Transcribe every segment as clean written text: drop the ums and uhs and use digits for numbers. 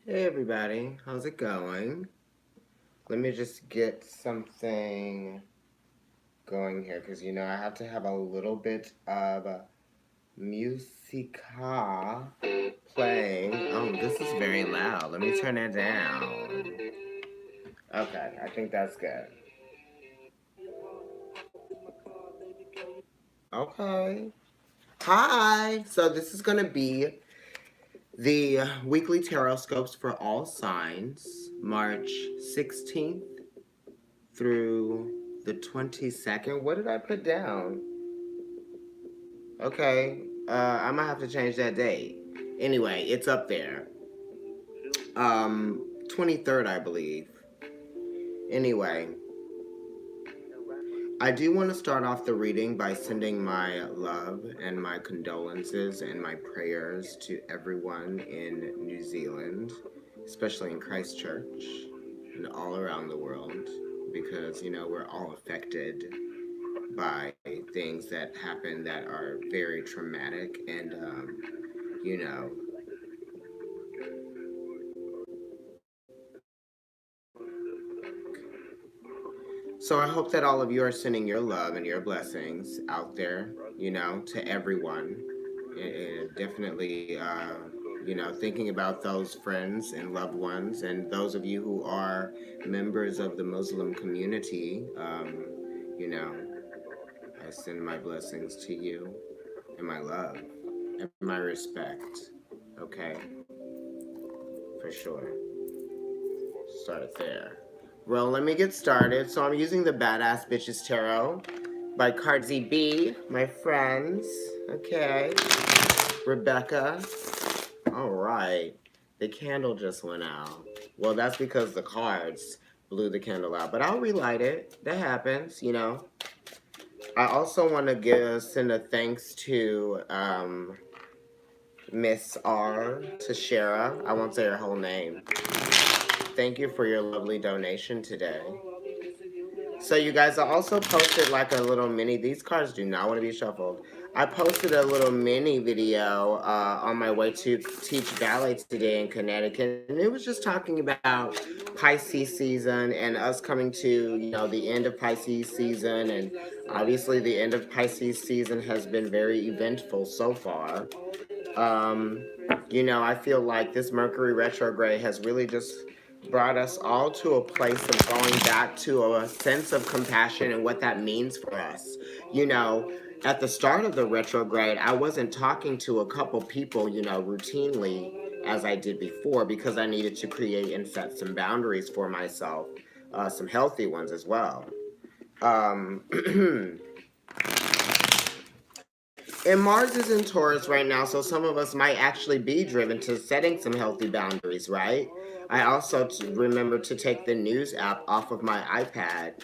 Hey everybody, how's it going? Let me just get something going here because I have to have a little bit of musica playing. Oh, this is very loud. Let me turn it down. Okay, I think that's good. Okay. Hi! So this is going to be the weekly tarot scopes for all signs, March 16th through the 22nd. What did I put down? Okay, I'm gonna have to change that date. Anyway, it's up there. 23rd, I believe. Anyway, I do want to start off the reading by sending my love and my condolences and my prayers to everyone in New Zealand, especially in Christchurch and all around the world, because we're all affected by things that happen that are very traumatic and you know so I hope that all of you are sending your love and your blessings out there, to everyone. And definitely, thinking about those friends and loved ones, and those of you who are members of the Muslim community. You know, I send my blessings to you and my love and my respect. Okay, for sure. Start it there. Well, let me get started. So I'm using the Badass Bitches Tarot by Cardi B, my friends. Okay. Rebecca. All right. The candle just went out. Well, that's because the cards blew the candle out. But I'll relight it. That happens. I also want to send a thanks to Miss R. Tashera. I won't say her whole name. Thank you for your lovely donation today. So you guys, I also posted like a little mini, these cards do not want to be shuffled. I posted a little mini video on my way to teach ballet today in Connecticut, and it was just talking about Pisces season and us coming to, the end of Pisces season, and obviously the end of Pisces season has been very eventful so far. Um, I feel like this Mercury retrograde has really just brought us all to a place of going back to a sense of compassion and what that means for us. You know, at the start of the retrograde, I wasn't talking to a couple people, routinely as I did before because I needed to create and set some boundaries for myself, some healthy ones as well. Um, And Mars is in Taurus right now, so some of us might actually be driven to setting some healthy boundaries, right? I also remember to take the news app off of my iPad,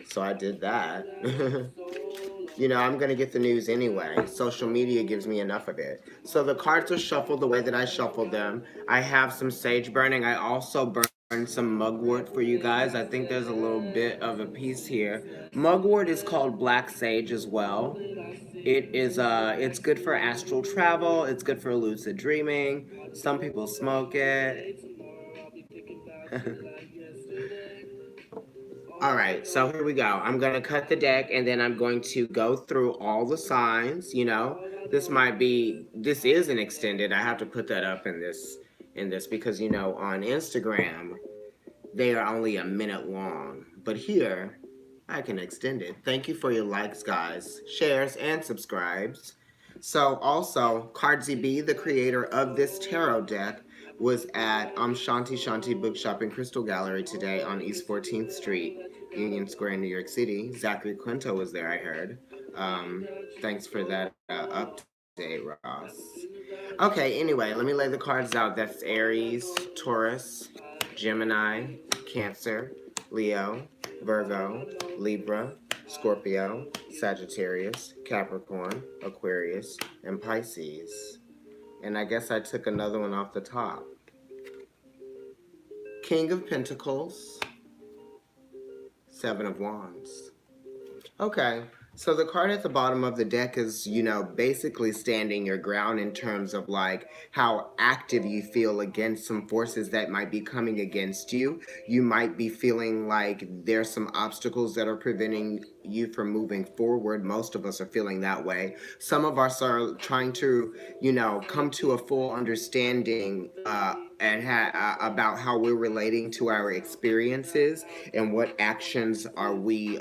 so I did that. I'm going to get the news anyway. Social media gives me enough of it. So the cards are shuffled the way that I shuffled them. I have some sage burning. I also burned some mugwort for you guys. I think there's a little bit of a piece here. Mugwort is called black sage as well. It's good for astral travel, it's good for lucid dreaming. Some people smoke it. All right, so here we go. I'm going to cut the deck and then I'm going to go through all the signs, this is an extended. I have to put that up in this because on Instagram they are only a minute long. But here I can extend it. Thank you for your likes, guys, shares, and subscribes. So also, Cardi B, the creator of this tarot deck, was at Shanti Shanti Bookshop and Crystal Gallery today on East 14th Street, Union Square, New York City. Zachary Quinto was there, I heard. Thanks for that update, Ross. Okay, anyway, let me lay the cards out. That's Aries, Taurus, Gemini, Cancer, Leo, Virgo, Libra, Scorpio, Sagittarius, Capricorn, Aquarius, and Pisces. And I guess I took another one off the top. King of Pentacles, Seven of Wands. Okay, So the card at the bottom of the deck is, basically standing your ground in terms of like how active you feel against some forces that might be coming against you. You might be feeling like there's some obstacles that are preventing you from moving forward. Most of us are feeling that way. Some of us are trying to, come to a full understanding about how we're relating to our experiences and what actions are we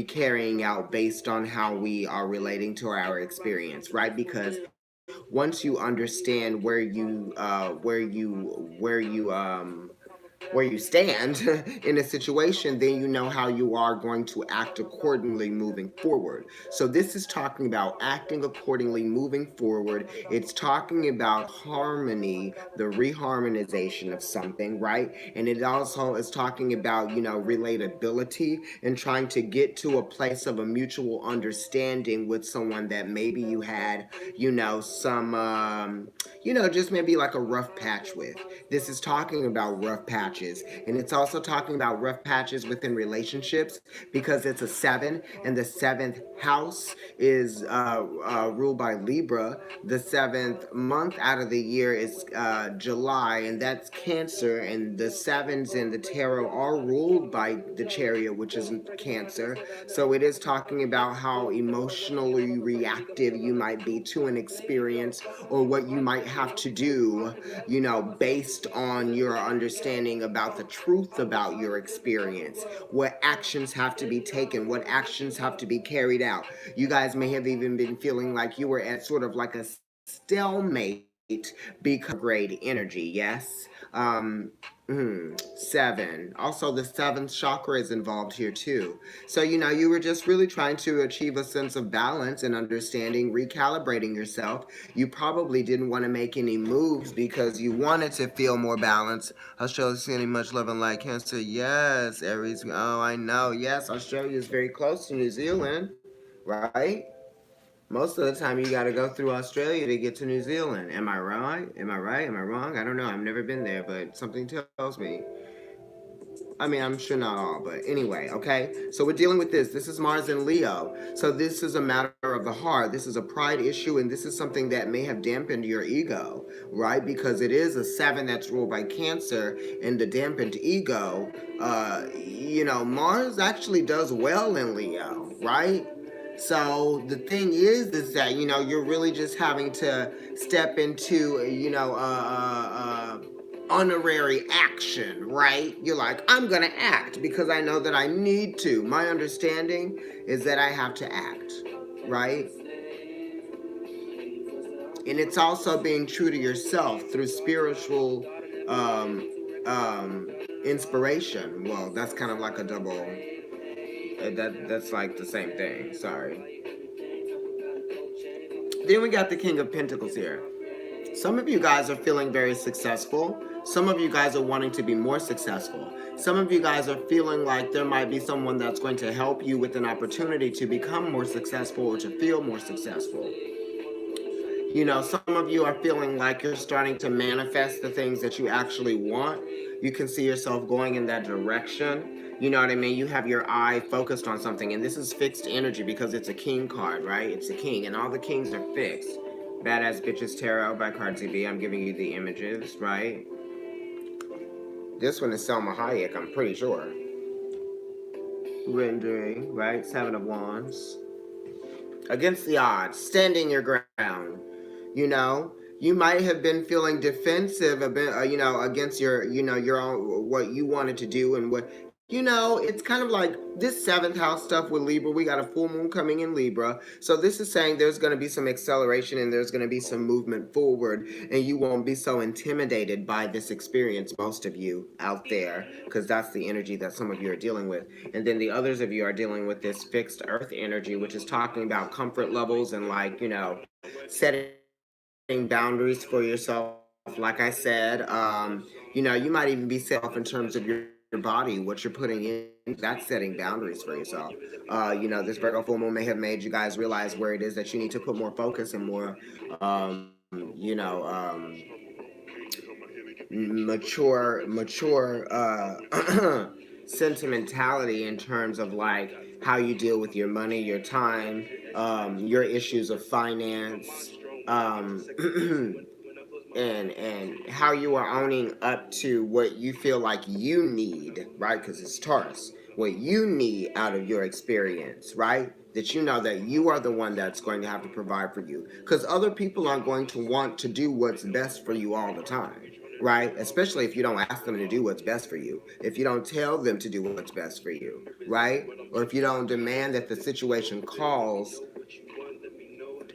carrying out based on how we are relating to our experience, right? Because once you understand where you stand in a situation, then you know how you are going to act accordingly moving forward. So this is talking about acting accordingly moving forward. It's talking about harmony, the reharmonization of something, right? And it also is talking about, relatability and trying to get to a place of a mutual understanding with someone that maybe you had, some just maybe like a rough patch with. This is talking about rough patches, and it's also talking about rough patches within relationships because it's a seven, and the seventh house is ruled by Libra. The seventh month out of the year is July, and that's Cancer, and the sevens in the tarot are ruled by the Chariot, which is Cancer. So it is talking about how emotionally reactive you might be to an experience or what you might have to do, based on your understanding about the truth about your experience, what actions have to be taken, what actions have to be carried out. You guys may have even been feeling like you were at sort of like a stalemate because grade energy, yes? Seven. Also, the seventh chakra is involved here too. So, you were just really trying to achieve a sense of balance and understanding, recalibrating yourself. You probably didn't want to make any moves because you wanted to feel more balanced. Australia sending much love and light. Cancer, yes. Aries, oh, I know. Yes, Australia is very close to New Zealand, right? Most of the time, you got to go through Australia to get to New Zealand. Am I right? Am I right? Am I wrong? I don't know. I've never been there, but something tells me. I mean, I'm sure not all, but anyway, okay? So we're dealing with this. This is Mars and Leo. So this is a matter of the heart. This is a pride issue, and this is something that may have dampened your ego, right? Because it is a seven that's ruled by Cancer, and the dampened ego, Mars actually does well in Leo, right? So the thing is that you're really just having to step into honorary action, right? You're like, I'm gonna act because I know that I need to. My understanding is that I have to act, right? And it's also being true to yourself through spiritual um, um, inspiration. Well, that's kind of like a double. That's like the same thing. Sorry. Then we got the King of Pentacles here. Some of you guys are feeling very successful. Some of you guys are wanting to be more successful. Some of you guys are feeling like there might be someone that's going to help you with an opportunity to become more successful or to feel more successful. Some of you are feeling like you're starting to manifest the things that you actually want. You can see yourself going in that direction. You know what I mean? You have your eye focused on something, and this is fixed energy because it's a king card, right? It's a king, and all the kings are fixed. Badass Bitches Tarot by Cardi B. I'm giving you the images, right? This one is Selma Hayek, I'm pretty sure. Rendering, right? Seven of Wands. Against the odds, standing your ground. You know, you might have been feeling defensive a bit, against your own what you wanted to do and what. It's kind of like this seventh house stuff with Libra. We got a full moon coming in Libra. So this is saying there's going to be some acceleration and there's going to be some movement forward, and you won't be so intimidated by this experience, most of you out there, because that's the energy that some of you are dealing with. And then the others of you are dealing with this fixed earth energy, which is talking about comfort levels and like, setting boundaries for yourself. Like I said, you might even be set off in terms of your body, what you're putting in. That's setting boundaries for yourself. This Virgo full moon may have made you guys realize where it is that you need to put more focus and more, mature sentimentality in terms of like how you deal with your money, your time, your issues of finance, um, and how you are owning up to what you feel like you need, right? Because it's Taurus, what you need out of your experience, right? That you know that you are the one that's going to have to provide for you, because other people aren't going to want to do what's best for you all the time, right? Especially if you don't ask them to do what's best for you, if you don't tell them to do what's best for you, right? Or if you don't demand that the situation calls,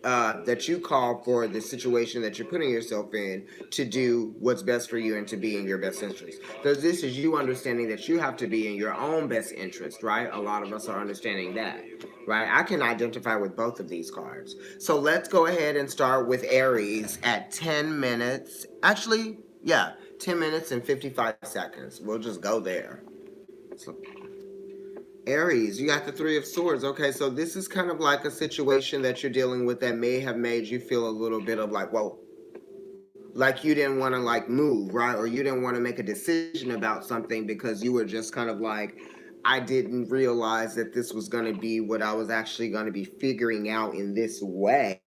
that you call for the situation that you're putting yourself in to do what's best for you and to be in your best interest. Because this is you understanding that you have to be in your own best interest, right? A lot of us are understanding that, right? I can identify with both of these cards. So let's go ahead and start with Aries at 10 minutes. Actually, yeah, 10 minutes and 55 seconds. We'll just go there. So Aries, you got the Three of Swords. Okay, so this is kind of like a situation that you're dealing with that may have made you feel a little bit of like, well, like you didn't want to like move, right? Or you didn't want to make a decision about something because you were just kind of like, I didn't realize that this was going to be what I was actually going to be figuring out in this way.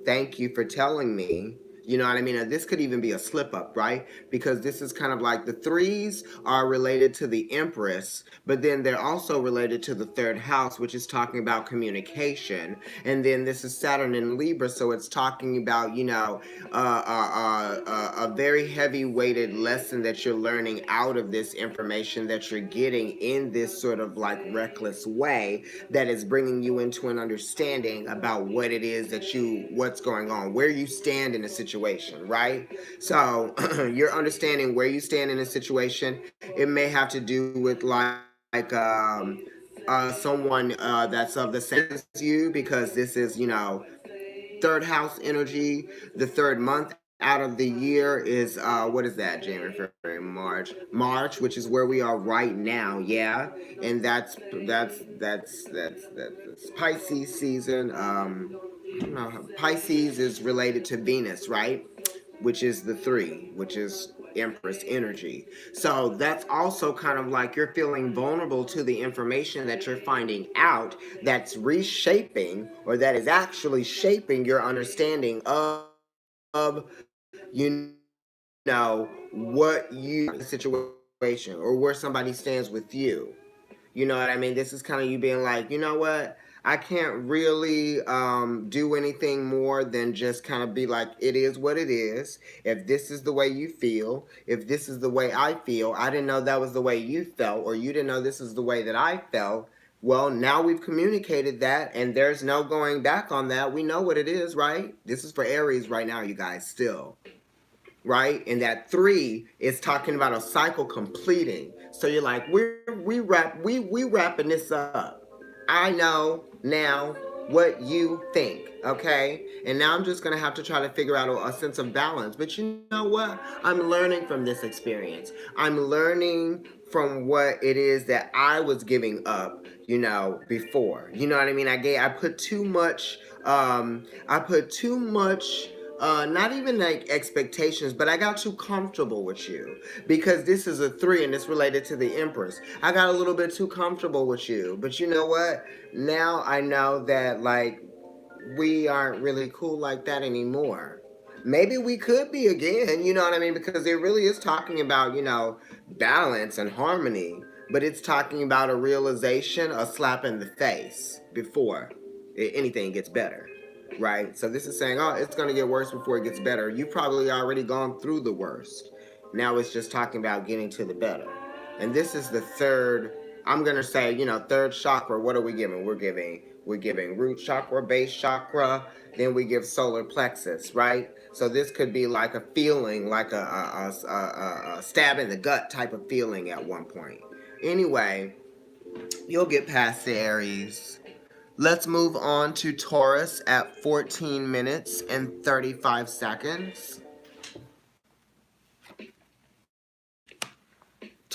Thank you for telling me. You know what I mean? And this could even be a slip up, right? Because this is kind of like the threes are related to the Empress, but then they're also related to the third house, which is talking about communication. And then this is Saturn in Libra, so it's talking about, a very heavy weighted lesson that you're learning out of this information that you're getting in this sort of like reckless way that is bringing you into an understanding about what it is that what's going on, where you stand in a situation, right? So you're understanding where you stand in a situation. It may have to do with someone that's of the same as you, because this is, third house energy. The third month out of the year is what is that? January, February, March, which is where we are right now. Yeah, and that's Pisces season. I don't know. Pisces is related to Venus, right? Which is the three, which is Empress energy. So that's also kind of like you're feeling vulnerable to the information that you're finding out, that's reshaping, or that is actually shaping your understanding of what you situation, or where somebody stands with you. You know what I mean? This is kind of you being like, you know what? I can't really do anything more than just kind of be like, it is what it is. If this is the way you feel, if this is the way I feel, I didn't know that was the way you felt, or you didn't know this is the way that I felt. Well, now we've communicated that, and there's no going back on that. We know what it is, right? This is for Aries right now, you guys, still, right? And that three is talking about a cycle completing. So you're like, we wrapping this up. I know now what you think, okay? And now I'm just gonna have to try to figure out a sense of balance. But you know what? I'm learning from this experience. I'm learning from what it is that I was giving up, before. You know what I mean? I put too much. I put too much. Not even like expectations, but I got too comfortable with you, because this is a three and it's related to the Empress. I got a little bit too comfortable with you, but you know what? Now I know that like we aren't really cool like that anymore. Maybe we could be again, you know what I mean? Because it really is talking about, balance and harmony, but it's talking about a realization, a slap in the face before anything gets better, right? So this is saying, oh, it's going to get worse before it gets better. You've probably already gone through the worst. Now it's just talking about getting to the better. And this is the third, I'm going to say, third chakra. What are we giving? We're giving root chakra, base chakra, then we give solar plexus, right? So this could be like a feeling, like a stab in the gut type of feeling at one point. Anyway, you'll get past the Aries. Let's move on to Taurus at 14 minutes and 35 seconds.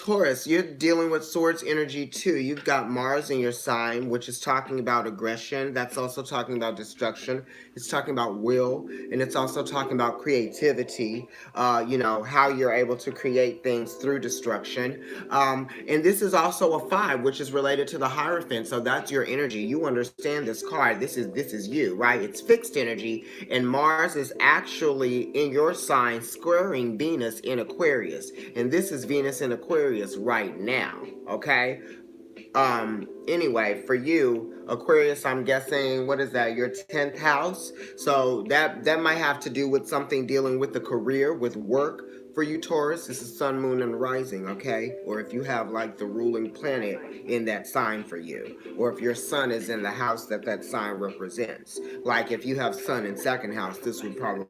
Taurus, you're dealing with swords energy too. You've got Mars in your sign, which is talking about aggression. That's also talking about destruction. It's talking about will, and it's also talking about creativity. How you're able to create things through destruction. And this is also a 5, which is related to the Hierophant. So that's your energy. You understand this card. This is you, right? It's fixed energy, and Mars is actually in your sign squaring Venus in Aquarius, and this is Venus in Aquarius right now. Okay. Anyway, for you, Aquarius, I'm guessing, what is that, your 10th house? So that might have to do with something dealing with the career, with work. For you, Taurus, this is sun, moon, and rising, okay? Or if you have like the ruling planet in that sign for you, or if your sun is in the house that sign represents. Like if you have sun in second house, this would probably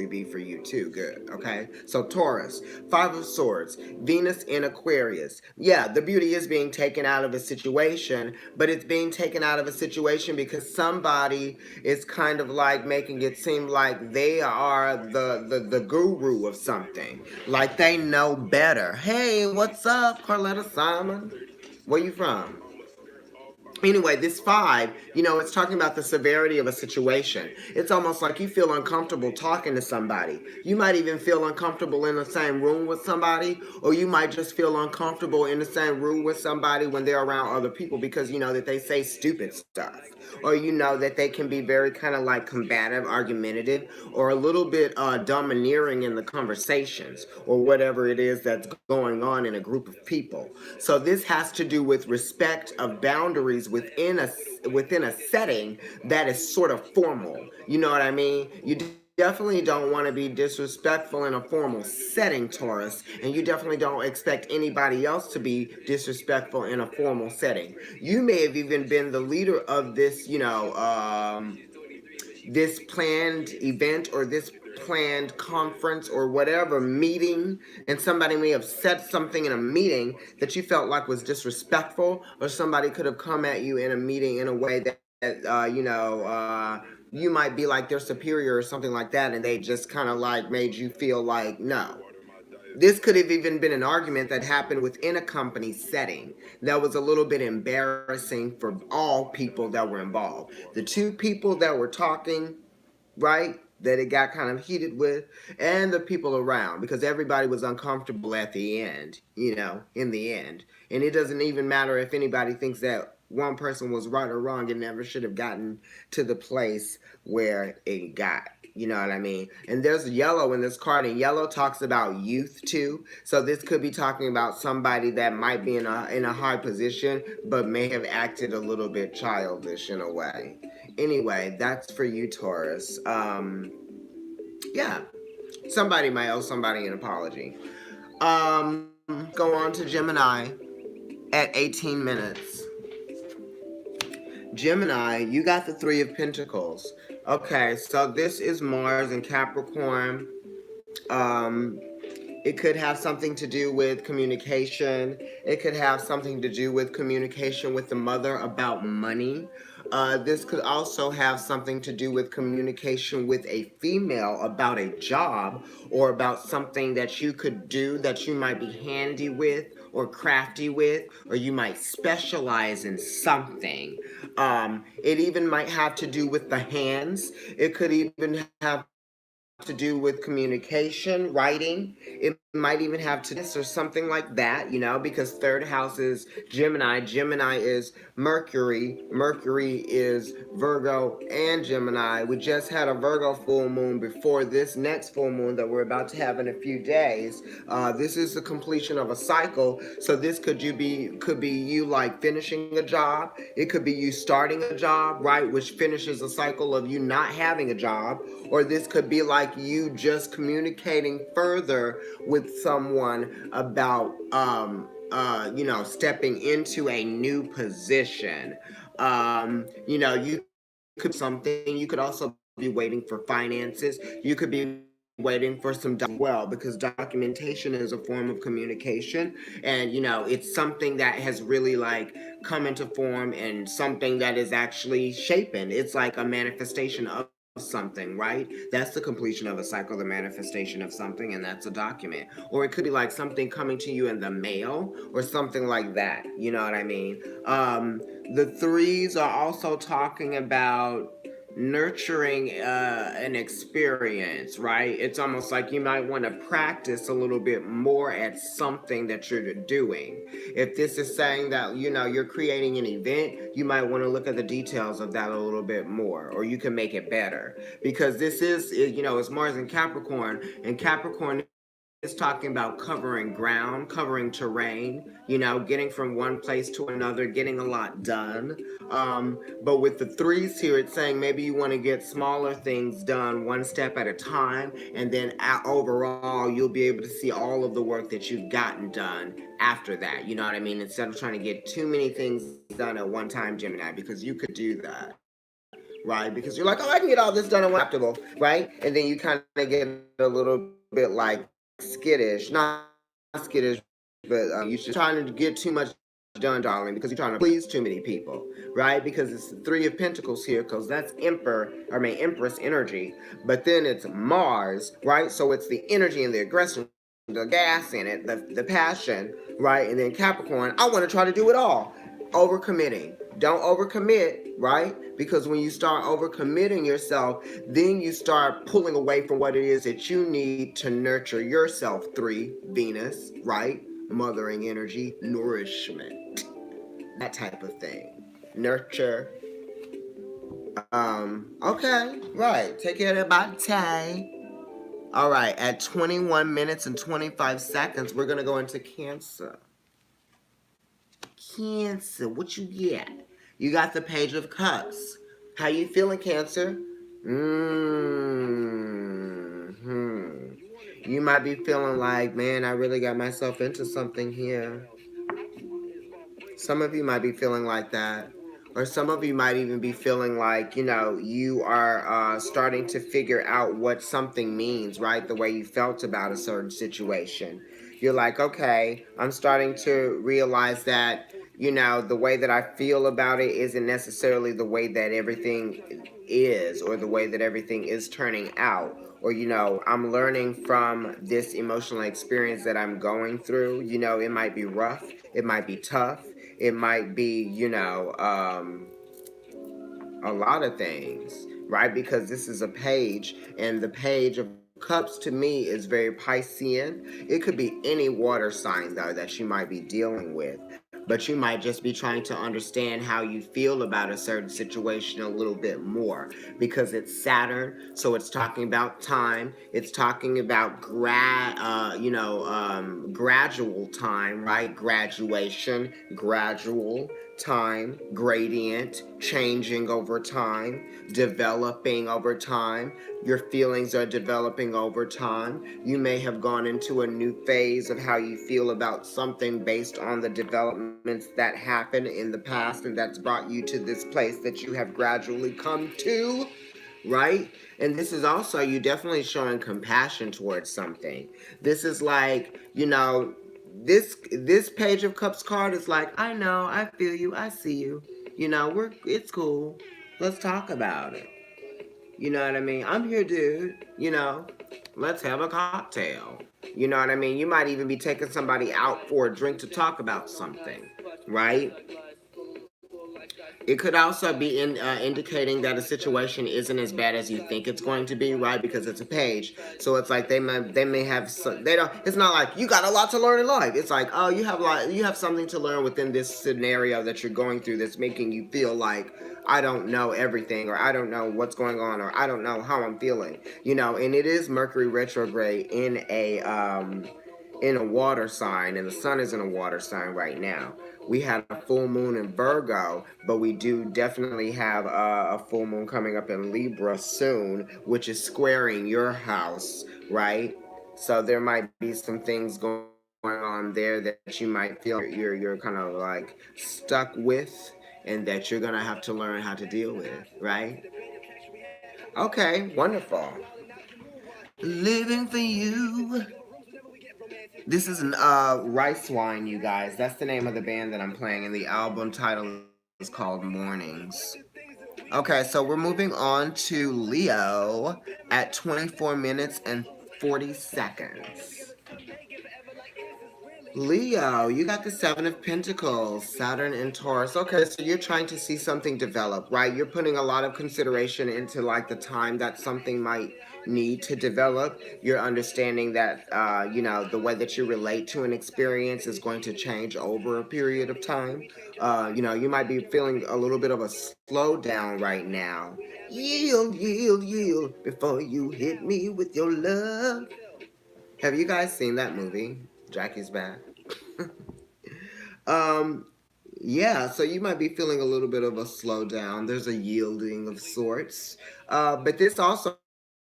be for you too. Good. Okay. So Taurus, 5 of Swords, Venus in Aquarius. Yeah, the beauty is being taken out of a situation, but it's being taken out of a situation because somebody is kind of like making it seem like they are the guru of something. Like they know better. Hey, what's up, Carletta Simon? Where you from? Anyway, this 5, it's talking about the severity of a situation. It's almost like you feel uncomfortable talking to somebody. You might even feel uncomfortable in the same room with somebody, or you might just feel uncomfortable in the same room with somebody when they're around other people because you know that they say stupid stuff. Or you know that they can be very kind of like combative, argumentative, or a little bit domineering in the conversations, or whatever it is that's going on in a group of people. So this has to do with respect of boundaries within a setting that is sort of formal. You know what I mean? You definitely don't want to be disrespectful in a formal setting, Taurus, and you definitely don't expect anybody else to be disrespectful in a formal setting. You may have even been the leader of this, this planned event or this planned conference or whatever meeting, and somebody may have said something in a meeting that you felt like was disrespectful, or somebody could have come at you in a meeting in a way that you might be like their superior or something like that, and they just kind of like made you feel like no. This could have even been an argument that happened within a company setting that was a little bit embarrassing for all people that were involved. The 2 people that were talking, right, that it got kind of heated with, and the people around, because everybody was uncomfortable at the end, in the end. And it doesn't even matter if anybody thinks that one person was right or wrong. It never should have gotten to the place where it got. You know what I mean? And there's yellow in this card, and yellow talks about youth too. So this could be talking about somebody that might be in a high position, but may have acted a little bit childish in a way. Anyway, that's for you, Taurus. Yeah, somebody might owe somebody an apology. Go on to Gemini at 18 minutes. Gemini, you got the 3 of Pentacles. Okay, so this is Mars in Capricorn. Um, it could have something to do with communication. It could have something to do with communication with the mother about money. This could also have something to do with communication with a female about a job, or about something that you could do that you might be handy with or crafty with, or you might specialize in something. It even might have to do with the hands. It could even have to do with communication, writing. It might even have to do this or something like that, because third house is Gemini. Gemini is Mercury. Mercury is Virgo and Gemini. We just had a Virgo full moon before this next full moon that we're about to have in a few days. This is the completion of a cycle. So this could be you like finishing a job. It could be you starting a job, right, which finishes a cycle of you not having a job. Or this could be like you just communicating further with someone about stepping into a new position. You could something. You could also be waiting for finances. You could be waiting for some well, because documentation is a form of communication, and it's something that has really like come into form, and something that is actually shaping. It's like a manifestation of something, right? That's the completion of a cycle, the manifestation of something, and that's a document. Or it could be like something coming to you in the mail or something like that. You know what I mean? The threes are also talking about nurturing an experience, right? It's almost like you might want to practice a little bit more at something that you're doing. If this is saying that, you know, you're creating an event, you might want to look at the details of that a little bit more, or you can make it better. Because this is, you know, it's Mars in Capricorn, and Capricorn is talking about covering ground, covering terrain, you know, getting from one place to another, getting a lot done. But with the threes here, it's saying maybe you want to get smaller things done one step at a time, and then overall, you'll be able to see all of the work that you've gotten done after that. You know what I mean? Instead of trying to get too many things done at one time, Gemini, because you could do that. Right, because you're like, oh, I can get all this done at one adaptable, right? And then you kind of get a little bit like skittish, not skittish, but you're trying to get too much done, darling, because you're trying to please too many people, right? Because it's the Three of Pentacles here, because that's Empress energy, but then it's Mars, right? So it's the energy and the aggression, the gas in it, the passion, right? And then Capricorn, I want to try to do it all. Overcommitting. Don't overcommit, right? Because when you start overcommitting yourself, then you start pulling away from what it is that you need to nurture yourself. Three, Venus, right? Mothering energy, nourishment, that type of thing. Nurture. Okay, right. Take care of the body. All right, at 21 minutes and 25 seconds, we're going to go into Cancer. Cancer, what you get? You got the Page of Cups. How you feeling, Cancer? You might be feeling like, man, I really got myself into something here. Some of you might be feeling like that. Or some of you might even be feeling like, you know, you are starting to figure out what something means, right? The way you felt about a certain situation. You're like, okay, I'm starting to realize that, you know, the way that I feel about it isn't necessarily the way that everything is, or the way that everything is turning out. Or, you know, I'm learning from this emotional experience that I'm going through. You know, it might be rough, it might be tough, it might be, you know, a lot of things, right? Because this is a page, and the Page of Cups to me is very Piscean. It could be any water sign, though, that you might be dealing with. But you might just be trying to understand how you feel about a certain situation a little bit more, because it's Saturn, so it's talking about time. It's talking about gradual time, right? Graduation, gradual time, gradient, changing over time, developing over time. Your feelings are developing over time. You may have gone into a new phase of how you feel about something based on the developments that happened in the past, and that's brought you to this place that you have gradually come to, right? And this is also you definitely showing compassion towards something. This is like, you know, this Page of Cups card is like, I know, I feel you, I see you. You know, it's cool. Let's talk about it. You know what I mean? I'm here, dude. You know, let's have a cocktail. You know what I mean? You might even be taking somebody out for a drink to talk about something, right? It could also be indicating that a situation isn't as bad as you think it's going to be, right? Because it's a page, so it's like they may have they don't. It's not like you got a lot to learn in life. It's like, oh, you have something to learn within this scenario that you're going through that's making you feel like I don't know everything, or I don't know what's going on, or I don't know how I'm feeling. You know, and it is Mercury retrograde in a water sign, and the sun is in a water sign right now. We had a full moon in Virgo, but we do definitely have a full moon coming up in Libra soon, which is squaring your house, right? So there might be some things going on there that you might feel you're kind of like stuck with, and that you're gonna have to learn how to deal with, right? Okay, wonderful. Living for you. This is an rice wine, you guys. That's the name of the band that I'm playing, and the album title is called Mornings. Okay, so we're moving on to Leo at 24 minutes and 40 seconds. Leo, you got the Seven of Pentacles, Saturn and Taurus. Okay, so you're trying to see something develop, right? You're putting a lot of consideration into like the time that something might need to develop. You're understanding that, the way that you relate to an experience is going to change over a period of time. You might be feeling a little bit of a slowdown right now. Yield, yield, yield before you hit me with your love. Have you guys seen that movie? Jackie's Back. um, yeah, so you might be feeling a little bit of a slowdown. There's a yielding of sorts. But this also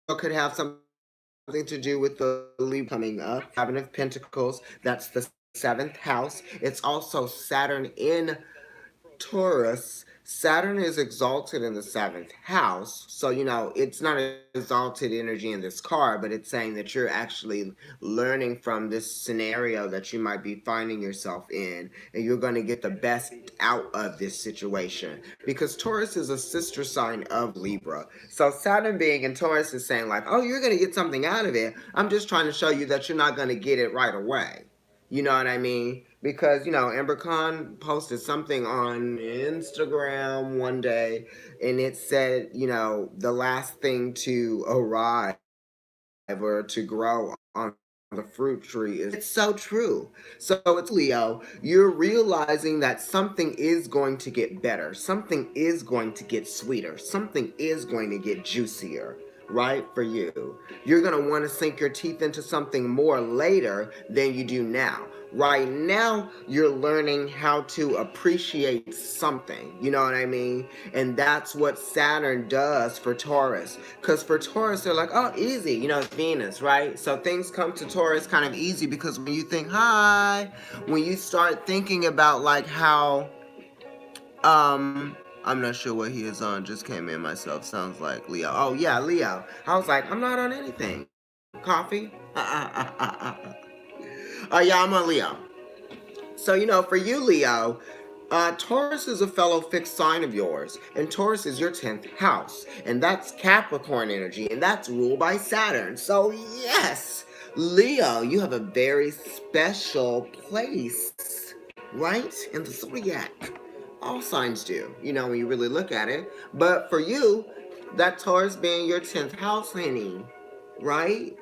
could have something to do with the leap coming up. Seven of Pentacles, that's the seventh house. It's also Saturn in Taurus. Saturn is exalted in the seventh house. So, it's not an exalted energy in this card, but it's saying that you're actually learning from this scenario that you might be finding yourself in, and you're going to get the best out of this situation. Because Taurus is a sister sign of Libra. So, Saturn being in Taurus is saying, like, oh, you're going to get something out of it. I'm just trying to show you that you're not going to get it right away. You know what I mean? Because, Amber Khan posted something on Instagram one day, and it said, the last thing to arrive or to grow on the fruit tree is, it's so true. So it's Leo, you're realizing that something is going to get better, something is going to get sweeter, something is going to get juicier, right? For you, you're going to want to sink your teeth into something more later than you do now. Right now, you're learning how to appreciate something. You know what I mean? And that's what Saturn does for Taurus. Because for Taurus, they're like, oh, easy. It's Venus, right? So things come to Taurus kind of easy because when you think, hi, when you start thinking about like how, I'm not sure what he is on, just came in myself. Sounds like Leo. Oh, yeah, Leo. I was like, I'm not on anything. Coffee? Oh, yeah, I'm on Leo. So, for you, Leo, Taurus is a fellow fixed sign of yours, and Taurus is your 10th house, and that's Capricorn energy, and that's ruled by Saturn. So, yes, Leo, you have a very special place, right? In the zodiac. All signs do, when you really look at it. But for you, that Taurus being your 10th house, honey, right?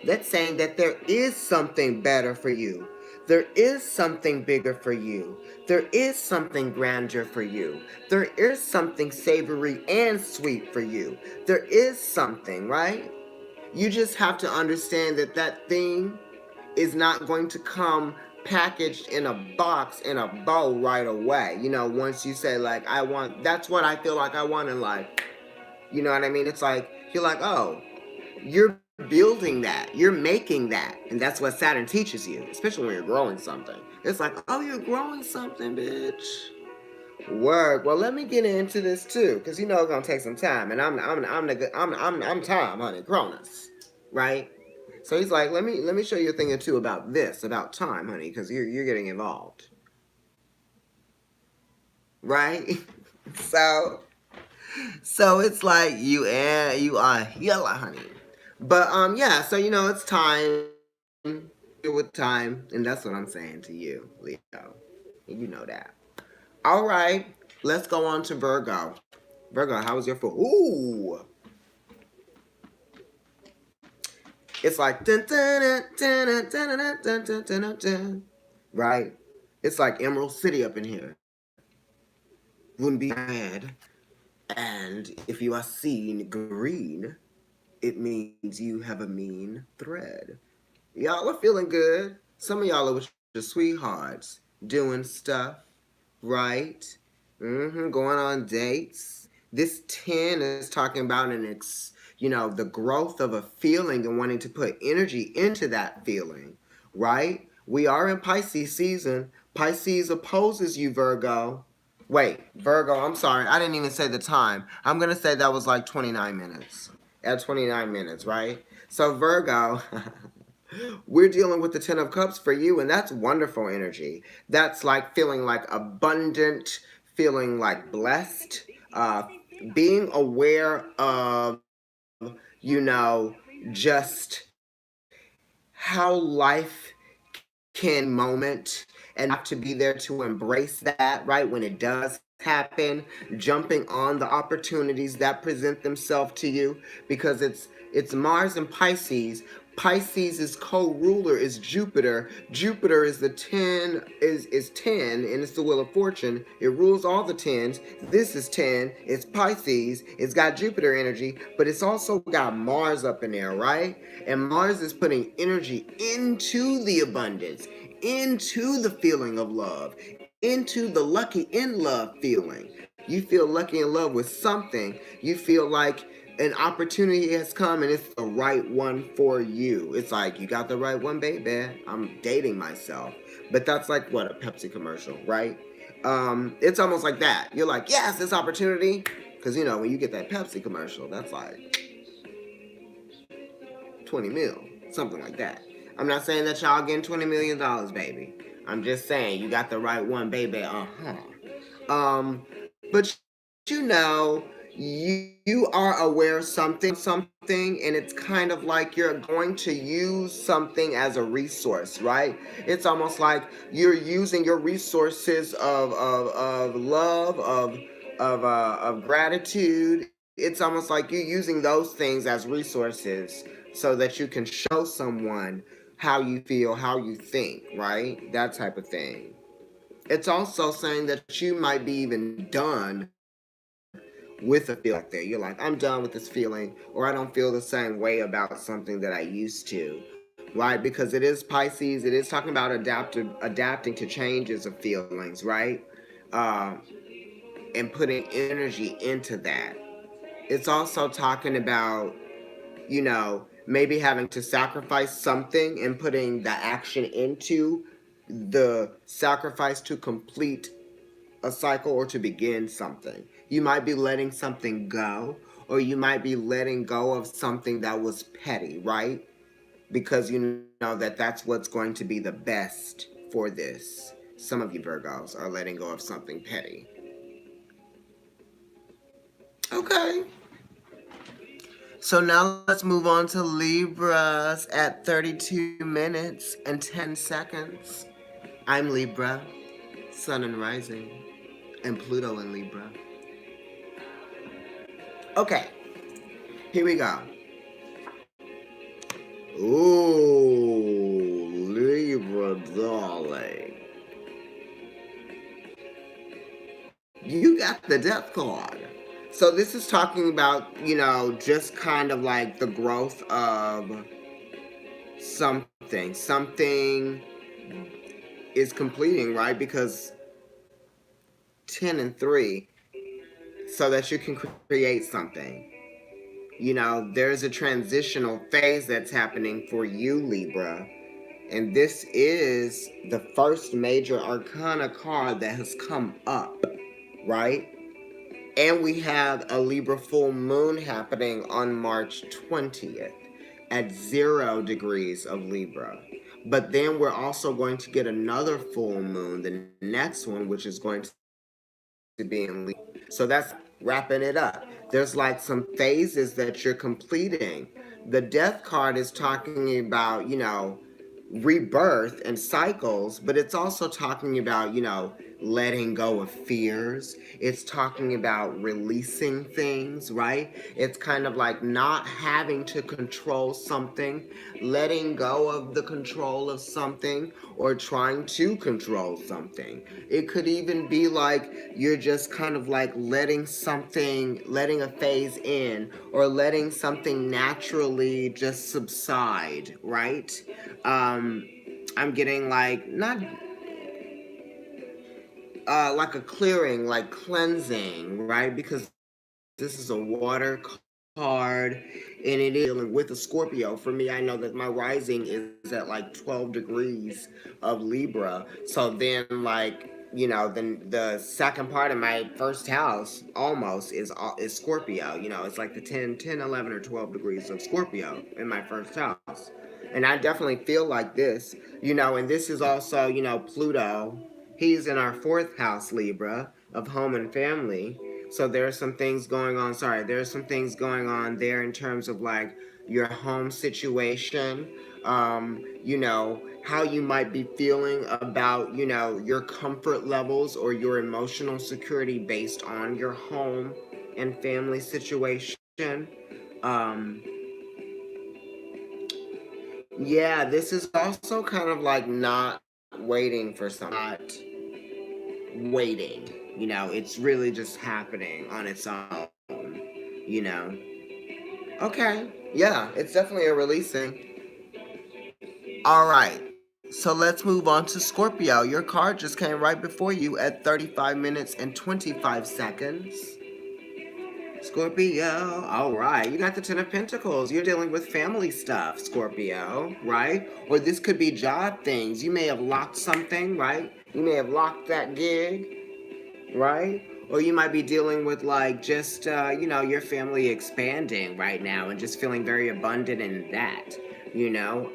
That's saying that there is something better for you. There is something bigger for you. There is something grandeur for you. There is something savory and sweet for you. There is something, right? You just have to understand that that thing is not going to come packaged in a box in a bow right away. Once you say like, that's what I feel like I want in life. You know what I mean? It's like, you're like, oh, you're building that, you're making that, and that's what Saturn teaches you, especially when you're growing something. It's like, oh, you're growing something, bitch. Work. Well, let me get into this too, because it's gonna take some time, and I'm time, honey, Cronus, right? So he's like, let me show you a thing or two about this, about time, honey, because you're getting involved, right? so So it's like you are yellow, honey. But yeah, so it's time with time, and that's what I'm saying to you, Leo. You know that. All right, let's go on to Virgo. Virgo, how was your food? Ooh, it's like dun, dun, dun, dun, dun, dun, dun, dun, dun, dun, dun. Right? It's like Emerald City up in here. Wouldn't be bad. And if you are seen green, it means you have a mean thread. Y'all are feeling good. Some of y'all are with your sweethearts, doing stuff, right? Going on dates. This 10 is talking about the growth of a feeling and wanting to put energy into that feeling, right? We are in Pisces season. Pisces opposes you, Virgo. Wait, Virgo, I'm sorry. I didn't even say the time. I'm going to say that was like 29 minutes. At 29 minutes, right? So, Virgo, we're dealing with the 10 of Cups for you, and that's wonderful energy. That's like feeling like abundant, feeling like blessed, uh, being aware of, just how life can moment and have to be there to embrace that, right? When it does happen, jumping on the opportunities that present themselves to you, because it's Mars and Pisces. Pisces is co-ruler is Jupiter. Jupiter is the 10 is 10 and it's the wheel of fortune. It rules all the 10s. This is 10. It's Pisces. It's got Jupiter energy, but it's also got Mars up in there, right? And Mars is putting energy into the abundance, into the feeling of love, into the lucky in love feeling. You feel lucky in love with something. You feel like an opportunity has come and it's the right one for you. It's like, you got the right one, baby. I'm dating myself. But that's like what, a Pepsi commercial, right? It's almost like that. You're like, yes, this opportunity. Because, when you get that Pepsi commercial, that's like 20 mil, something like that. I'm not saying that y'all getting $20 million, baby. I'm just saying you got the right one, baby. But you are aware of something, and it's kind of like you're going to use something as a resource, right? It's almost like you're using your resources of love, of gratitude. It's almost like you're using those things as resources so that you can show someone how you feel, how you think, right? That type of thing. It's also saying that you might be even done with a feeling like that. You're like, I'm done with this feeling, or I don't feel the same way about something that I used to, right? Because it is Pisces, it is talking about adapting to changes of feelings, right? Uh, and putting energy into that. It's also talking about, maybe having to sacrifice something and putting the action into the sacrifice to complete a cycle or to begin something. You might be letting something go, or you might be letting go of something that was petty, right? Because you know that that's what's going to be the best for this. Some of you Virgos are letting go of something petty. Okay. So now let's move on to Libras at 32 minutes and 10 seconds. I'm Libra, Sun and Rising, and Pluto in Libra. Okay, here we go. Ooh, Libra darling. You got the death card. So this is talking about, just kind of like the growth of something. Something is completing, right? Because 10 and 3, so that you can create something. There's a transitional phase that's happening for you, Libra. And this is the first major arcana card that has come up, right? And we have a Libra full moon happening on March 20th at 0 degrees of Libra. But then we're also going to get another full moon, the next one, which is going to be in Libra. So that's wrapping it up. There's like some phases that you're completing. The death card is talking about, rebirth and cycles, but it's also talking about, letting go of fears. It's talking about releasing things, right? It's kind of like not having to control something, letting go of the control of something, or trying to control something. It could even be like you're just kind of like letting a phase in, or letting something naturally just subside, right? Um, I'm getting like not like a clearing, like cleansing, right? Because this is a water card, and it is dealing with a Scorpio. For me, I know that my rising is at like 12 degrees of Libra. So then, then the second part of my first house almost is Scorpio. It's like the 10, 11, or 12 degrees of Scorpio in my first house. And I definitely feel like this, and this is also, Pluto. He's in our fourth house, Libra, of home and family. So there are some things going on. Sorry, there are some things going on there in terms of like your home situation. How you might be feeling about, your comfort levels or your emotional security based on your home and family situation. Um, yeah, this is also kind of like not waiting for some, not waiting. It's really just happening on its own. You know. Okay. Yeah, it's definitely a releasing. All right. So let's move on to Scorpio. Your card just came right before you at 35 minutes and 25 seconds. Scorpio. All right. You got the Ten of Pentacles. You're dealing with family stuff, Scorpio, right? Or this could be job things. You may have locked something, right? You may have locked that gig, right? Or you might be dealing with like just your family expanding right now and just feeling very abundant in that. You know,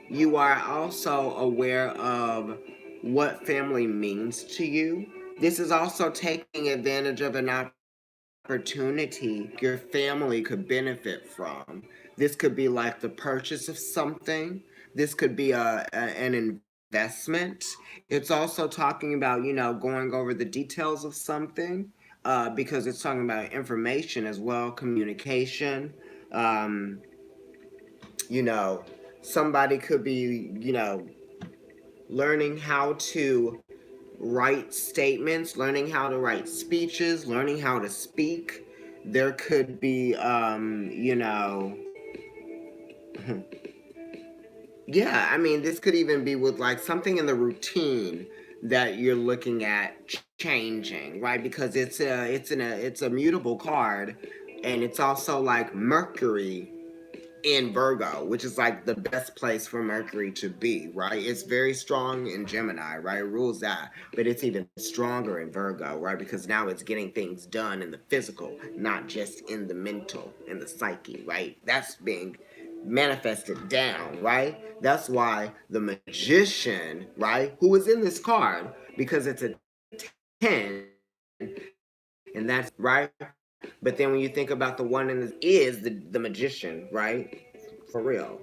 you are also aware of what family means to you. This is also taking advantage of an opportunity your family could benefit from. This could be like the purchase of something. This could be an investment. It's also talking about, going over the details of something because it's talking about information as well, communication. Um, you know, Somebody could be, learning how to write statements, learning how to write speeches, learning how to speak. There could be, yeah, I mean, this could even be with like something in the routine that you're looking at changing, right? Because it's a mutable card, and it's also like Mercury in Virgo, which is like the best place for Mercury to be, right? It's very strong in Gemini, right? It rules that, but it's even stronger in Virgo, right? Because now it's getting things done in the physical, not just in the mental, in the psyche, right? That's being manifested down, right? That's why the magician, right, who is in this card, because it's a 10, and that's right. But then when you think about the one in this is the magician, right? For real.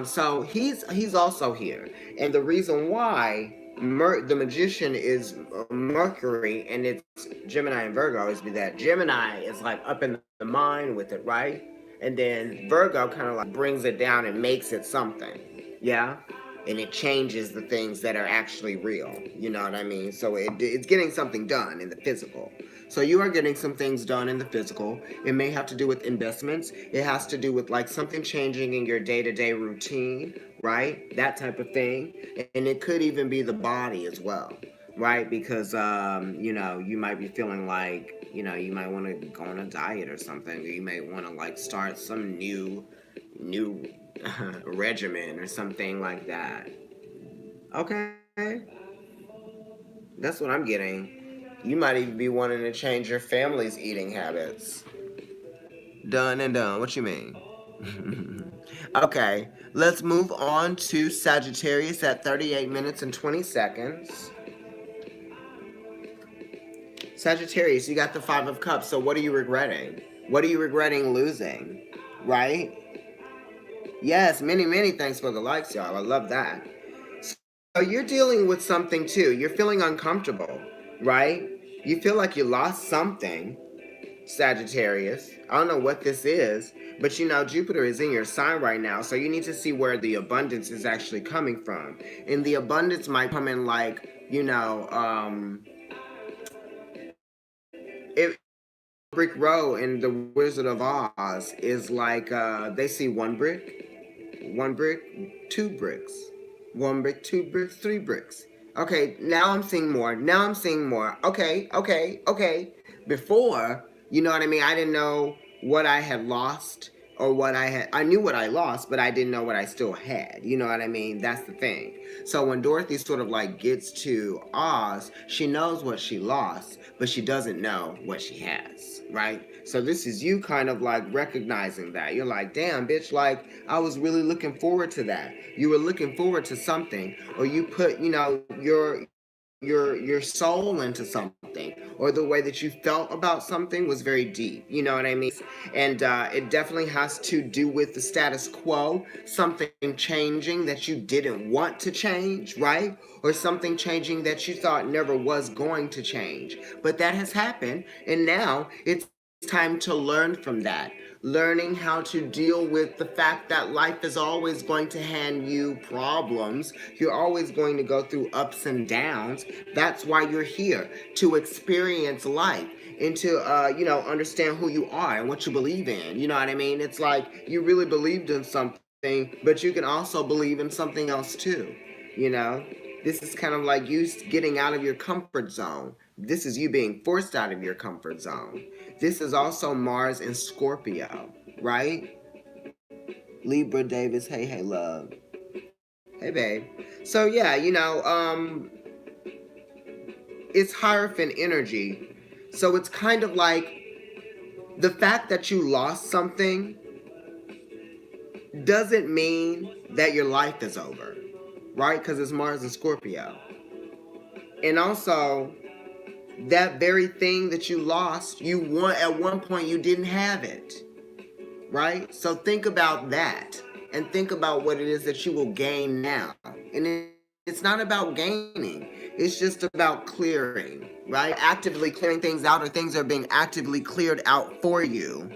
So he's also here, and the reason why the magician is Mercury and it's Gemini and Virgo is that Gemini is like up in the mind with it, right? And then Virgo kind of like brings it down and makes it something, yeah. And it changes the things that are actually real. You know what I mean? So it's getting something done in the physical. So you are getting some things done in the physical. It may have to do with investments. It has to do with like something changing in your day-to-day routine, right? That type of thing. And it could even be the body as well, right? Because you might be feeling like, you might want to go on a diet or something. Or you may want to like start some new regimen or something like that. Okay. That's what I'm getting. You might even be wanting to change your family's eating habits. Done and done. What you mean? Okay, let's move on to Sagittarius at 38 minutes and 20 seconds. Sagittarius, you got the Five of Cups, so what are you regretting? What are you regretting losing? Right? Yes, many, many thanks for the likes, y'all. I love that. So you're dealing with something too. You're feeling uncomfortable, right? You feel like you lost something, Sagittarius. I don't know what this is, but Jupiter is in your sign right now, so you need to see where the abundance is actually coming from. And the abundance might come in like, if Brick Row in The Wizard of Oz is like they see one brick, two bricks. One brick, two bricks, three bricks. Okay, now I'm seeing more. Now I'm seeing more. Okay, okay, okay. Before, you know what I mean? I didn't know what I had lost or what I had. I knew what I lost, but I didn't know what I still had. You know what I mean? That's the thing. So when Dorothy sort of like gets to Oz, she knows what she lost, but she doesn't know what she has, right? So this is you kind of like recognizing that. You're like, damn, bitch, like I was really looking forward to that. You were looking forward to something, or you put, your soul into something, or the way that you felt about something was very deep. You know what I mean? And it definitely has to do with the status quo, something changing that you didn't want to change, right? Or something changing that you thought never was going to change. But that has happened, and now it's time to learn from that. Learning how to deal with the fact that life is always going to hand you problems. You're always going to go through ups and downs. That's why you're here, to experience life and to, understand who you are and what you believe in. You know what I mean? It's like you really believed in something, but you can also believe in something else too. You know? This is kind of like you getting out of your comfort zone. This is you being forced out of your comfort zone. This is also Mars in Scorpio, right? Libra Davis, hey, hey, love. Hey, babe. So, yeah, it's Hierophant energy. So it's kind of like the fact that you lost something doesn't mean that your life is over, right? Because it's Mars in Scorpio. And also, that very thing that you lost, you want at one point, you didn't have it, right? So think about that and think about what it is that you will gain now. And it's not about gaining, it's just about clearing, right? Actively clearing things out, or things are being actively cleared out for you.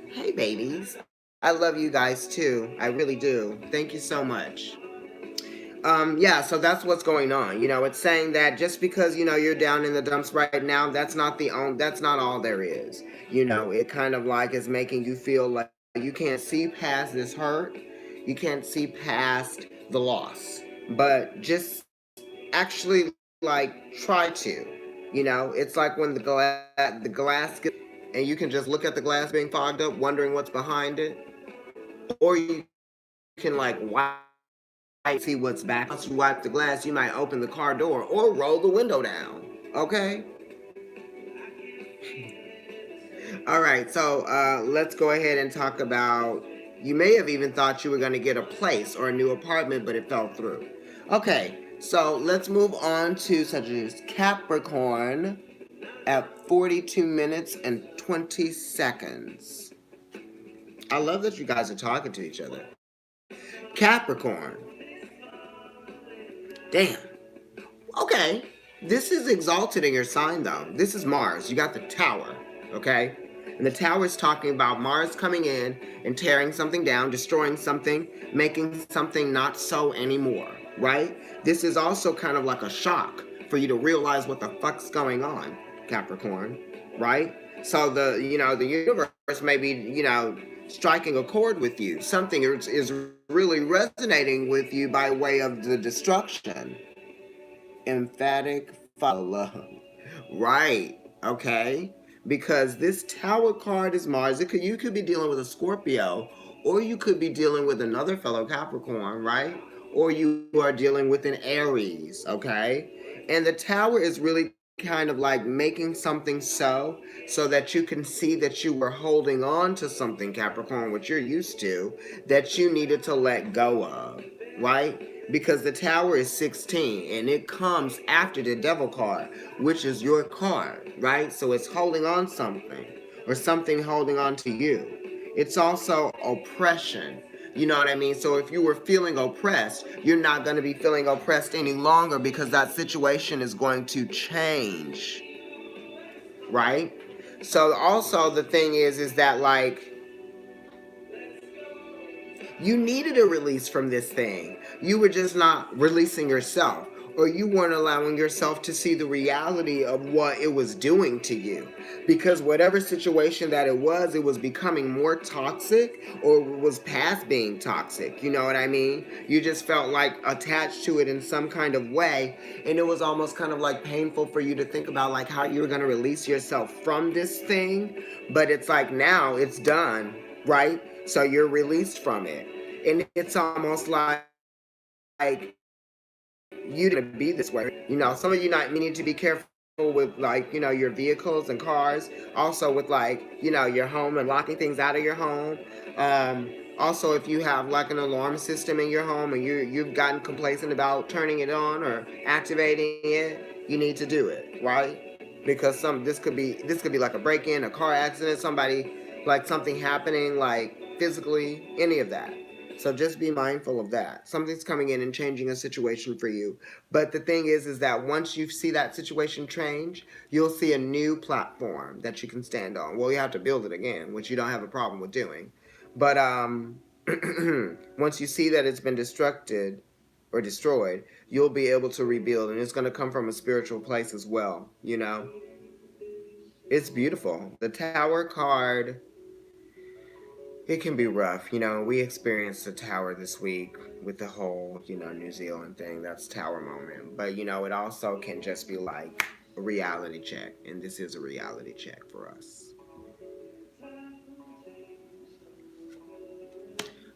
Hey, babies. I love you guys too. I really do. Thank you so much. Yeah, so that's what's going on. It's saying that just because, you're down in the dumps right now, that's not all there is. It kind of like is making you feel like you can't see past this hurt. You can't see past the loss. But just actually like try to. It's like when the glass gets, and you can just look at the glass being fogged up, wondering what's behind it, or you can like see what's back. Once you wipe the glass, you might open the car door or roll the window down. Okay? All right, so let's go ahead and talk about. You may have even thought you were going to get a place or a new apartment, but it fell through. Okay, so let's move on to such as Capricorn at 42 minutes and 20 seconds. I love that you guys are talking to each other. Capricorn. Damn. Okay. This is exalted in your sign, though. This is Mars. You got the tower, okay? And the tower is talking about Mars coming in and tearing something down, destroying something, making something not so anymore, right? This is also kind of like a shock for you to realize what the fuck's going on, Capricorn, right? So the universe may be, striking a chord with you. Something is really resonating with you by way of the destruction. Emphatic follow. Right. Okay. Because this tower card is Mars. You could be dealing with a Scorpio, or you could be dealing with another fellow Capricorn, right? Or you are dealing with an Aries, okay? And the tower is really kind of like making something so that you can see that you were holding on to something, Capricorn, what you're used to, that you needed to let go of, right? Because the tower is 16 and it comes after the devil card, which is your card, right? So it's holding on something, or something holding on to you. It's also oppression. You know what I mean? So if you were feeling oppressed, you're not going to be feeling oppressed any longer, because that situation is going to change, right? So also the thing is that like you needed a release from this thing. You were just not releasing yourself, or you weren't allowing yourself to see the reality of what it was doing to you. Because whatever situation that it was becoming more toxic, or was past being toxic. You know what I mean? You just felt like attached to it in some kind of way, and it was almost kind of like painful for you to think about like how you were going to release yourself from this thing. But it's like now it's done, right? So you're released from it. And it's almost like you didn't be this way. Some of you need to be careful with like, your vehicles and cars. Also with like, your home and locking things out of your home. Also, if you have like an alarm system in your home and you've gotten complacent about turning it on or activating it, you need to do it, right? because this could be like a break-in, a car accident, somebody, like something happening, like physically, any of that. So just be mindful of that. Something's coming in and changing a situation for you. But the thing is that once you see that situation change, you'll see a new platform that you can stand on. Well, you have to build it again, which you don't have a problem with doing. But once you see that it's been destructed or destroyed, you'll be able to rebuild, and it's going to come from a spiritual place as well. You know, it's beautiful. The Tower card, it can be rough. You know, we experienced the Tower this week with the whole, New Zealand thing. That's Tower moment. But, it also can just be like a reality check. And this is a reality check for us.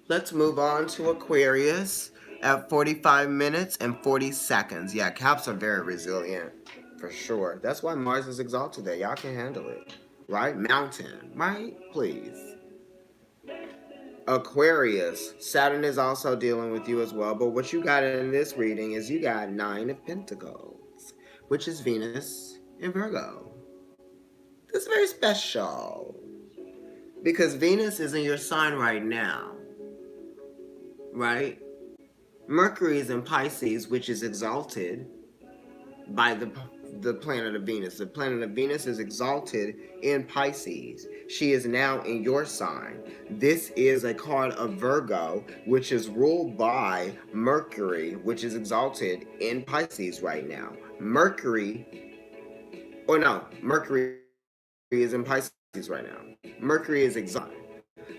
Let's move on to Aquarius at 45 minutes and 40 seconds. Yeah, Caps are very resilient, for sure. That's why Mars is exalted there. Y'all can handle it. Right? Mountain. Right? Please. Aquarius, Saturn is also dealing with you as well, but what you got in this reading is you got 9 of Pentacles, which is Venus in Virgo. That's very special because Venus is in your sign right now, right? Mercury is in Pisces, which is exalted by the planet of Venus. The planet of Venus is exalted in Pisces. She is now in your sign. This is a card of Virgo, which is ruled by Mercury, which is exalted in Pisces right now. Mercury is in Pisces right now. Mercury is exalted.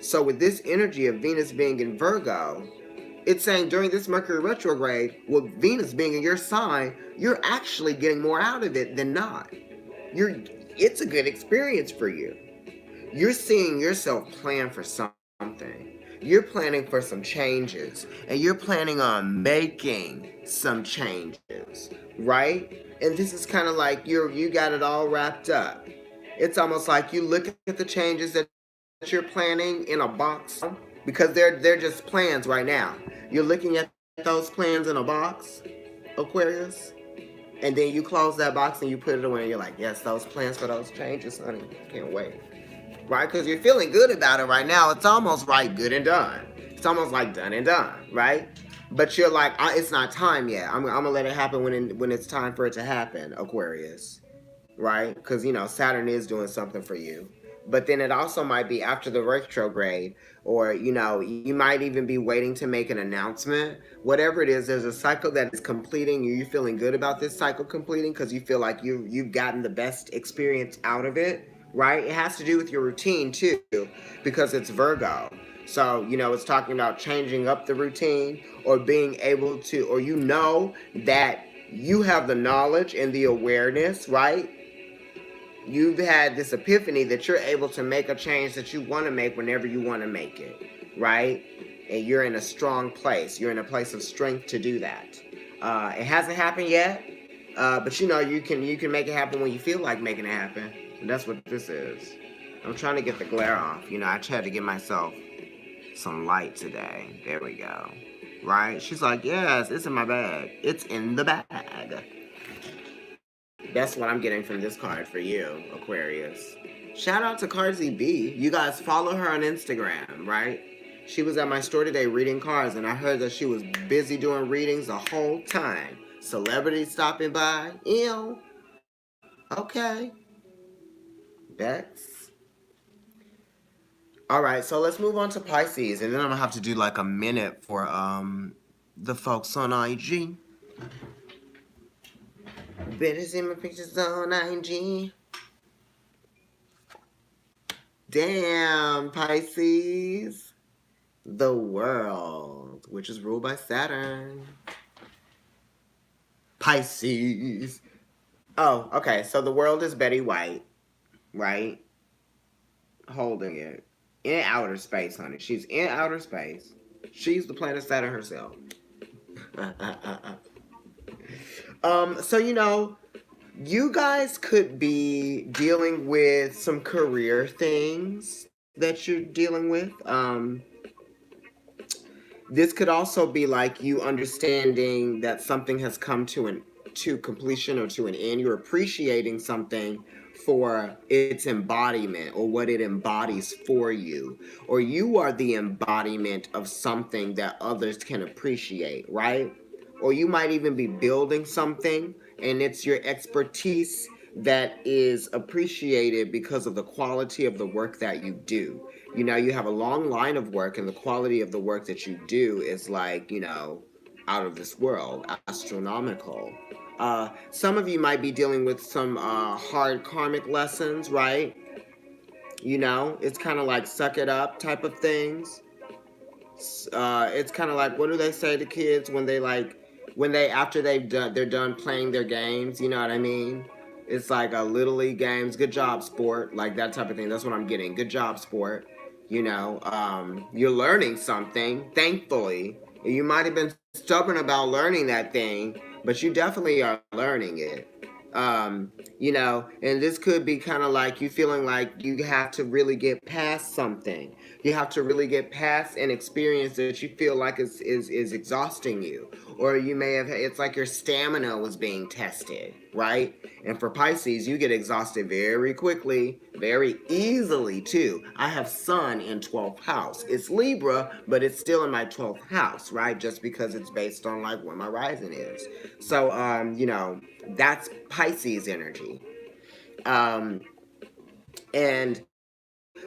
So with this energy of Venus being in Virgo, it's saying during this Mercury retrograde, with Venus being in your sign, you're actually getting more out of it than not. It's a good experience for you. You're seeing yourself plan for something. You're planning for some changes, and you're planning on making some changes, right? And this is kind of like you got it all wrapped up. It's almost like you look at the changes that you're planning in a box, because they're just plans right now. You're looking at those plans in a box, Aquarius, and then you close that box and you put it away and you're like, yes, those plans for those changes, honey, can't wait. Right? Because you're feeling good about it right now. It's almost like good and done. It's almost like done and done, right? But you're like, it's not time yet. I'm going to let it happen when it's time for it to happen, Aquarius. Right? Because, Saturn is doing something for you. But then it also might be after the retrograde, or, you might even be waiting to make an announcement. Whatever it is, there's a cycle that is completing. You're feeling good about this cycle completing because you feel like you've gotten the best experience out of it, right? It has to do with your routine, too, because it's Virgo. So, it's talking about changing up the routine or being able to, or that you have the knowledge and the awareness, right? You've had this epiphany that you're able to make a change that you want to make whenever you want to make it, right? And you're in a strong place. You're in a place of strength to do that. It hasn't happened yet, but you can make it happen when you feel like making it happen. And that's what this is. I'm trying to get the glare off. I tried to give myself some light today. There we go. Right? She's like, yes, it's in my bag. It's in the bag. That's what I'm getting from this card for you, Aquarius. Shout out to Cardsy B. You guys follow her on Instagram, right? She was at my store today reading cards, and I heard that she was busy doing readings the whole time. Celebrities stopping by. Ew. Okay. Bex. All right, so let's move on to Pisces, and then I'm going to have to do like a minute for the folks on IG. Better see my pictures on IG. Damn, Pisces. The world, which is ruled by Saturn. Pisces. Oh, okay. So the world is Betty White, right? Holding it. In outer space, honey. She's in outer space. She's the planet Saturn herself. So, you guys could be dealing with some career things that you're dealing with. This could also be like you understanding that something has come to to completion or to an end. You're appreciating something for its embodiment or what it embodies for you. Or you are the embodiment of something that others can appreciate, right? Or you might even be building something and it's your expertise that is appreciated because of the quality of the work that you do. You know, you have a long line of work, and the quality of the work that you do is like, you know, out of this world, astronomical. Some of you might be dealing with some hard karmic lessons, right? You know, it's kind of like suck it up type of things. It's kind of like, what do they say to kids when they after they're done playing their games, you know what I mean? It's like a little league games, good job sport, like that type of thing. That's what I'm getting, good job sport. You know, you're learning something, thankfully. You might have been stubborn about learning that thing, but you definitely are learning it. You know, and this could be kind of like you feeling like you have to really get past something. You have to really get past an experience that you feel like is exhausting you. Or you may have, it's like your stamina was being tested, right? And for Pisces, you get exhausted very quickly, very easily too. I have Sun in 12th house. It's Libra, but it's still in my 12th house, right? Just because it's based on like where my rising is. So, you know, that's Pisces energy. And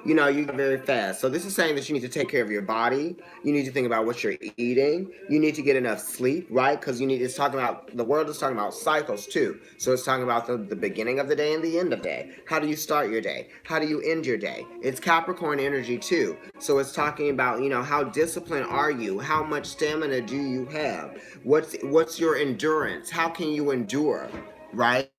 you know, you get very fast. So this is saying that you need to take care of your body. You need to think about what you're eating. You need to get enough sleep, right? Because it's talking about, the world is talking about cycles too. So it's talking about the beginning of the day and the end of the day. How do you start your day? How do you end your day? It's Capricorn energy too. So it's talking about, you know, how disciplined are you? How much stamina do you have? What's your endurance? How can you endure, right?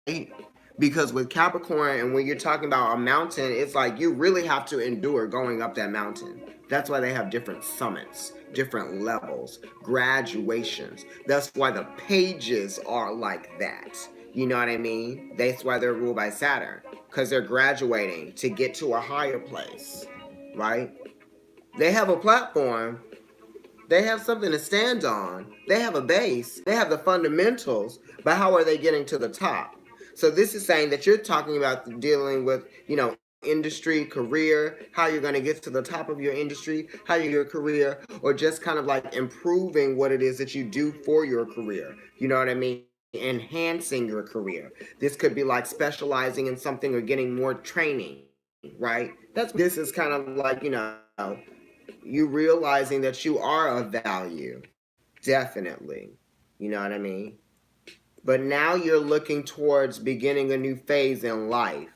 Because with Capricorn, and when you're talking about a mountain, it's like you really have to endure going up that mountain. That's why they have different summits, different levels, graduations. That's why the pages are like that. You know what I mean? That's why they're ruled by Saturn, because they're graduating to get to a higher place, right? They have a platform, they have something to stand on, they have a base, they have the fundamentals, but how are they getting to the top? So this is saying that you're talking about dealing with, you know, industry, career, how you're going to get to the top of your industry, how your career, or just kind of like improving what it is that you do for your career. You know what I mean? Enhancing your career. This could be like specializing in something or getting more training, right? This is kind of like, you know, you realizing that you are of value. Definitely. You know what I mean? But now you're looking towards beginning a new phase in life,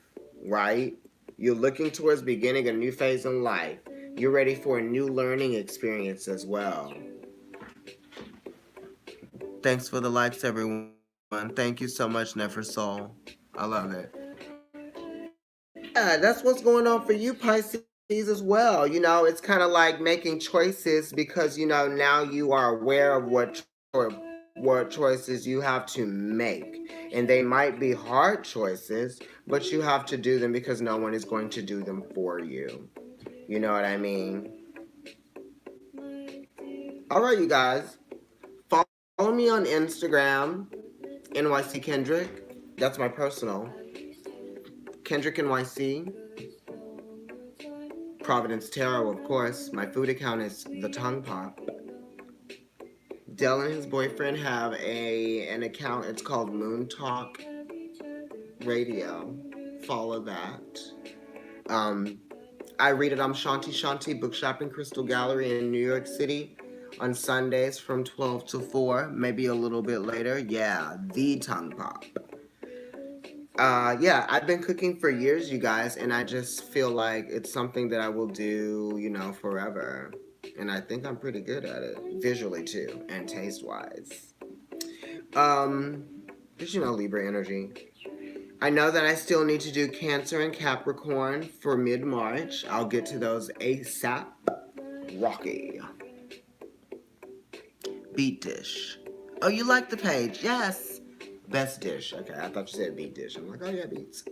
right? You're looking towards beginning a new phase in life. You're ready for a new learning experience as well. Thanks for the likes, everyone. Thank you so much, Never Soul. I love it. Yeah, that's what's going on for you, Pisces, as well. You know, it's kind of like making choices because, you know, now you are aware of what choices you have to make. And they might be hard choices, but you have to do them because no one is going to do them for you. You know what I mean? All right, you guys. Follow me on Instagram, NYC Kendrick. That's my personal. Kendrick NYC. Providence Tarot, of course. My food account is The Tongue Pop. Dell and his boyfriend have an account. It's called Moon Talk Radio. Follow that. I read at Shanti Shanti Bookshop and Crystal Gallery in New York City on Sundays from 12 to 4, maybe a little bit later. Yeah, The Tongue Pop. Yeah, I've been cooking for years, you guys, and I just feel like it's something that I will do, you know, forever. And I think I'm pretty good at it, visually too, and taste-wise. Did you know Libra energy? I know that I still need to do Cancer and Capricorn for mid-March. I'll get to those ASAP. Rocky. Beet dish. Oh, you like the page? Yes. Best dish. Okay, I thought you said beet dish. I'm like, oh yeah, beets.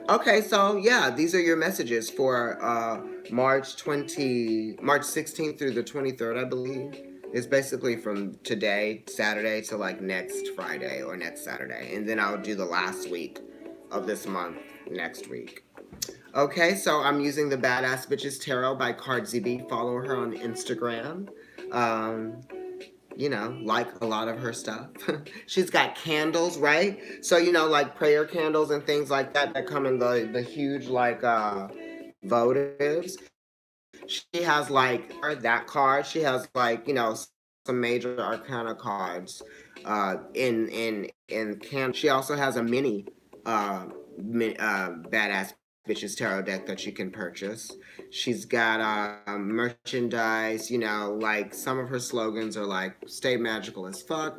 Okay, so yeah, these are your messages for March 16th through the 23rd, I believe. It's basically from today, Saturday, to like next Friday or next Saturday. And then I'll do the last week of this month next week. Okay, so I'm using the Badass Bitches Tarot by Cardsy B. Follow her on Instagram. Um, like a lot of her stuff. She's got candles, right? So, like prayer candles and things like that come in the huge, like, votives. She has, like, that card. She has, like, some major arcana cards in can. She also has a uh, badass bitches tarot deck that you can purchase. She's got merchandise. Like some of her slogans are like "Stay magical as fuck."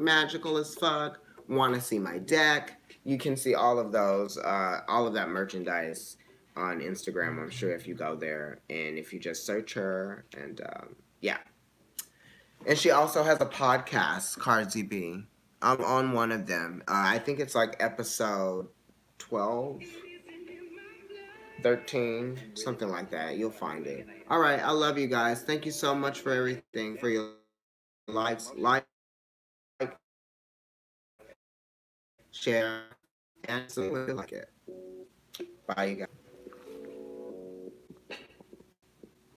Want to see my deck? You can see all of those, all of that merchandise on Instagram. I'm sure if you go there and if you just search her and yeah. And she also has a podcast, Cardsy B. I'm on one of them. I think it's like episode 12, 13, something like that. You'll find it. All right. I love you guys. Thank you so much for everything, for your likes, share, and so like it. Bye, you guys.